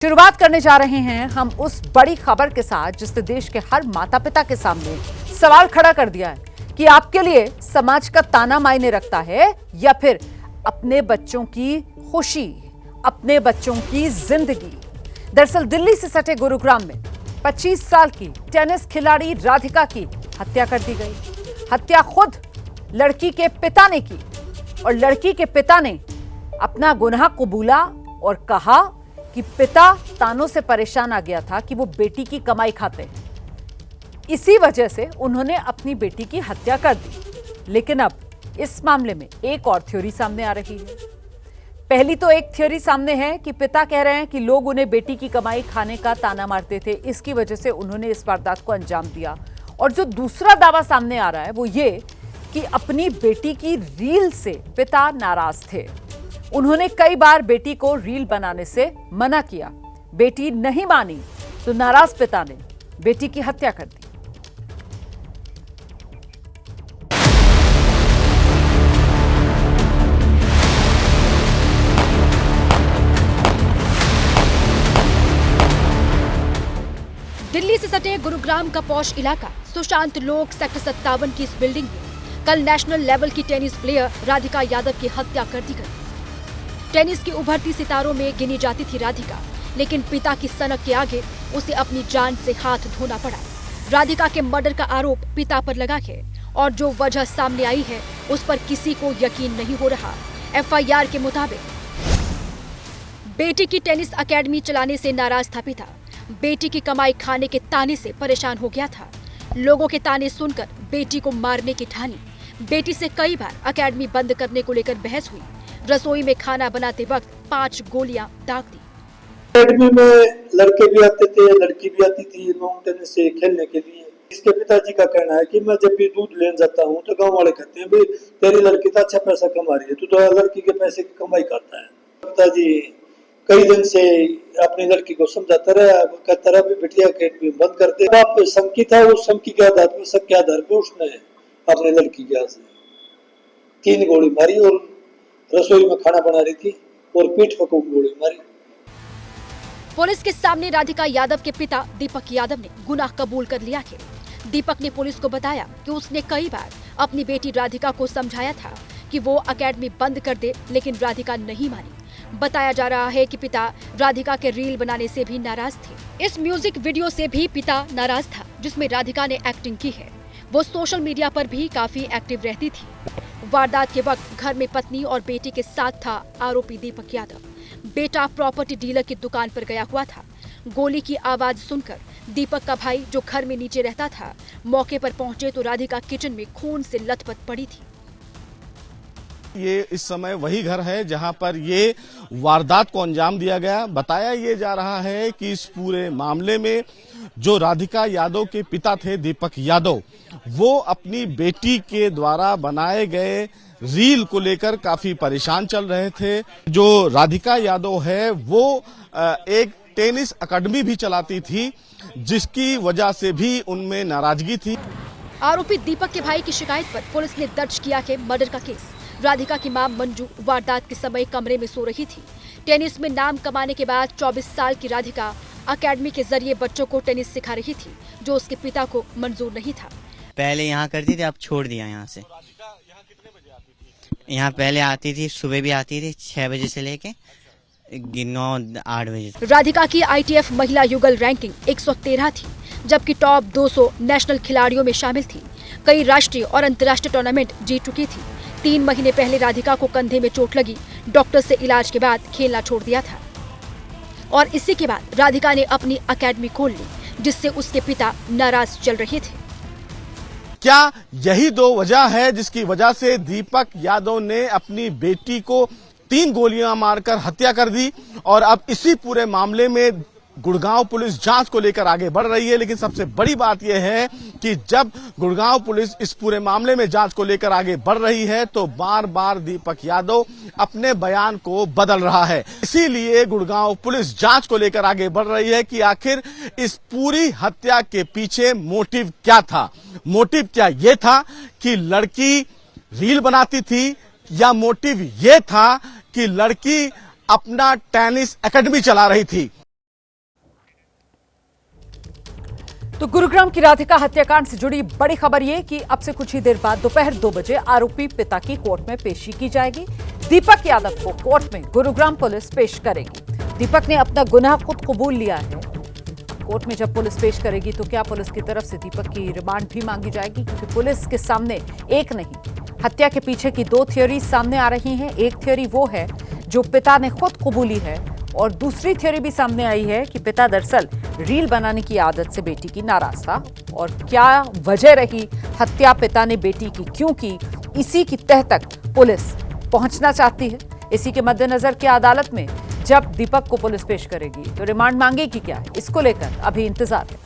शुरुआत करने जा रहे हैं हम उस बड़ी खबर के साथ जिसने देश के हर माता पिता के सामने सवाल खड़ा कर दिया है कि आपके लिए समाज का ताना मायने रखता है या फिर अपने बच्चों की खुशी, अपने बच्चों की जिंदगी। दरअसल दिल्ली से सटे गुरुग्राम में 25 साल की टेनिस खिलाड़ी राधिका की हत्या कर दी गई। हत्या खुद लड़की के पिता ने की और लड़की के पिता ने अपना गुनाह कबूला और कहा कि पिता तानों से परेशान आ गया था कि वो बेटी की कमाई खाते हैं, इसी वजह से उन्होंने अपनी बेटी की हत्या कर दी। लेकिन अब इस मामले में एक और थ्योरी सामने आ रही है। पहली तो एक थ्योरी सामने है कि पिता कह रहे हैं कि लोग उन्हें बेटी की कमाई खाने का ताना मारते थे, इसकी वजह से उन्होंने इस वारदात को अंजाम दिया। और जो दूसरा दावा सामने आ रहा है वो ये कि अपनी बेटी की रील से पिता नाराज थे। उन्होंने कई बार बेटी को रील बनाने से मना किया, बेटी नहीं मानी तो नाराज पिता ने बेटी की हत्या कर दी। दिल्ली से सटे गुरुग्राम का पॉश इलाका सुशांत लोक सेक्टर 57 की इस बिल्डिंग में कल नेशनल लेवल की टेनिस प्लेयर राधिका यादव की हत्या कर दी गई। टेनिस की उभरती सितारों में गिनी जाती थी राधिका, लेकिन पिता की सनक के आगे उसे अपनी जान से हाथ धोना पड़ा। राधिका के मर्डर का आरोप पिता पर लगा है और जो वजह सामने आई है उस पर किसी को यकीन नहीं हो रहा। एफआईआर के मुताबिक बेटी की टेनिस एकेडमी चलाने से नाराज था पिता, बेटी की कमाई खाने के ताने से परेशान हो गया था। लोगों के ताने सुनकर बेटी को मारने की ठानी। बेटी से कई बार एकेडमी बंद करने को लेकर बहस हुई। रसोई में खाना बनाते वक्त 5 गोलियां दाग दी। एकेडमी में लड़के भी आते थे, लड़की भी आती थी लॉन टेनिस से खेलने के लिए। इसके पिताजी का कहना है कि मैं जब भी दूध लेने जाता हूँ तो गांव वाले कहते हैं भाई तेरी लड़की तो अच्छा पैसा कमा रही है, तू तो लड़की के पैसे की कमाई करता है। पिताजी कई दिन से अपनी लड़की को समझाता रहा, कहता रहा बिटिया अकेडमी बंद कर दे। बाप शंकी था, उस शंकी के आधार पर, शक के आधार पर उसने अपनी लड़की के हाथ से 3 गोली मारी और रसोई में खाना बना रही थी और पीठ पर गोली मारी। पुलिस के सामने राधिका यादव के पिता दीपक यादव ने गुनाह कबूल कर लिया है। दीपक ने पुलिस को बताया कि उसने कई बार अपनी बेटी राधिका को समझाया था कि वो एकेडमी बंद कर दे, लेकिन राधिका नहीं मानी। बताया जा रहा है कि पिता राधिका के रील बनाने से भी नाराज थे। इस म्यूजिक वीडियो से भी पिता नाराज था जिसमें राधिका ने एक्टिंग की है। वो सोशल मीडिया पर भी काफी एक्टिव रहती थी। वारदात के वक्त घर में पत्नी और बेटी के साथ था आरोपी दीपक यादव। बेटा प्रॉपर्टी डीलर की दुकान पर गया हुआ था। गोली की आवाज सुनकर दीपक का भाई जो घर में नीचे रहता था मौके पर पहुंचे तो राधिका किचन में खून से लथपथ पड़ी थी। ये इस समय वही घर है जहां पर ये वारदात को अंजाम दिया गया। बताया ये जा रहा है कि इस पूरे मामले में जो राधिका यादव के पिता थे दीपक यादव, वो अपनी बेटी के द्वारा बनाए गए रील को लेकर काफी परेशान चल रहे थे। जो राधिका यादव है वो एक टेनिस एकेडमी भी चलाती थी, जिसकी वजह से भी उनमें नाराजगी थी। आरोपी दीपक के भाई की शिकायत पर पुलिस ने दर्ज किया है मर्डर का केस। राधिका की मां मंजू वारदात के समय कमरे में सो रही थी। टेनिस में नाम कमाने के बाद 24 साल की राधिका एकेडमी के जरिए बच्चों को टेनिस सिखा रही थी, जो उसके पिता को मंजूर नहीं था। पहले यहाँ करती थी, अब छोड़ दिया यहाँ से। यहाँ पहले आती थी, सुबह भी आती थी 6 बजे से लेके 9-8 बजे। राधिका की ITF महिला युगल रैंकिंग 113 थी, जबकि टॉप 200 नेशनल खिलाड़ियों में शामिल थी। कई राष्ट्रीय और अंतर्राष्ट्रीय टूर्नामेंट जीत चुकी थी। 3 महीने पहले राधिका को कंधे में चोट लगी। डॉक्टर से इलाज के बाद खेलना छोड़ दिया था और इसी के बाद राधिका ने अपनी एकेडमी खोल ली, जिससे उसके पिता नाराज चल रहे थे। क्या यही 2 वजह है जिसकी वजह से दीपक यादव ने अपनी बेटी को 3 गोलियां मारकर हत्या कर दी? और अब इसी पूरे मामले में गुड़गांव पुलिस जांच को लेकर आगे बढ़ रही है। लेकिन सबसे बड़ी बात यह है कि जब गुड़गांव पुलिस इस पूरे मामले में जांच को लेकर आगे बढ़ रही है तो बार बार दीपक यादव अपने बयान को बदल रहा है। इसीलिए गुड़गांव पुलिस जांच को लेकर आगे बढ़ रही है कि आखिर इस पूरी हत्या के पीछे मोटिव क्या था। मोटिव क्या ये था कि लड़की रील बनाती थी, या मोटिव ये था कि लड़की अपना टेनिस एकेडमी चला रही थी। तो गुरुग्राम की राधिका हत्याकांड से जुड़ी बड़ी खबर ये कि अब से कुछ ही देर बाद दोपहर 2 बजे आरोपी पिता की कोर्ट में पेशी की जाएगी। दीपक यादव को कोर्ट में गुरुग्राम पुलिस पेश करेगी। दीपक ने अपना गुनाह खुद कबूल लिया है। कोर्ट में जब पुलिस पेश करेगी तो क्या पुलिस की तरफ से दीपक की रिमांड भी मांगी जाएगी? क्योंकि पुलिस के सामने एक नहीं, हत्या के पीछे की 2 थ्योरी सामने आ रही हैं। एक थ्योरी वो है जो पिता ने खुद कबूली है और दूसरी थ्योरी भी सामने आई है कि पिता दरअसल रील बनाने की आदत से बेटी की नाराज था और क्या वजह रही हत्या पिता ने बेटी की क्यों की, इसी की तह तक पुलिस पहुंचना चाहती है। इसी के मद्देनजर की अदालत में जब दीपक को पुलिस पेश करेगी तो रिमांड मांगेगी क्या, इसको लेकर अभी इंतजार है।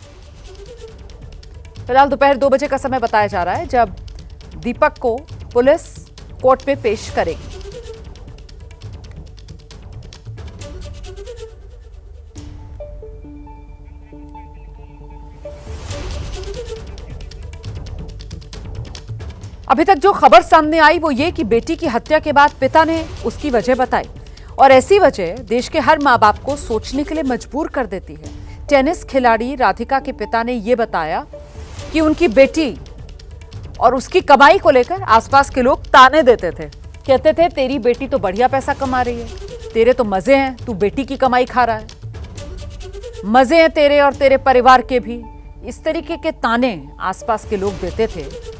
फिलहाल दोपहर 2 बजे का समय बताया जा रहा है जब दीपक को पुलिस कोर्ट में पेश करेगी। अभी तक जो खबर सामने आई वो ये कि बेटी की हत्या के बाद पिता ने उसकी वजह बताई और ऐसी वजह देश के हर मां बाप को सोचने के लिए मजबूर कर देती है। टेनिस खिलाड़ी राधिका के पिता ने यह बताया कि उनकी बेटी और उसकी कमाई को लेकर आसपास के लोग ताने देते थे, कहते थे तेरी बेटी तो बढ़िया पैसा कमा रही है, तेरे तो मजे हैं, तू बेटी की कमाई खा रहा है, मजे हैं तेरे और तेरे परिवार के भी। इस तरीके के ताने आसपास के लोग देते थे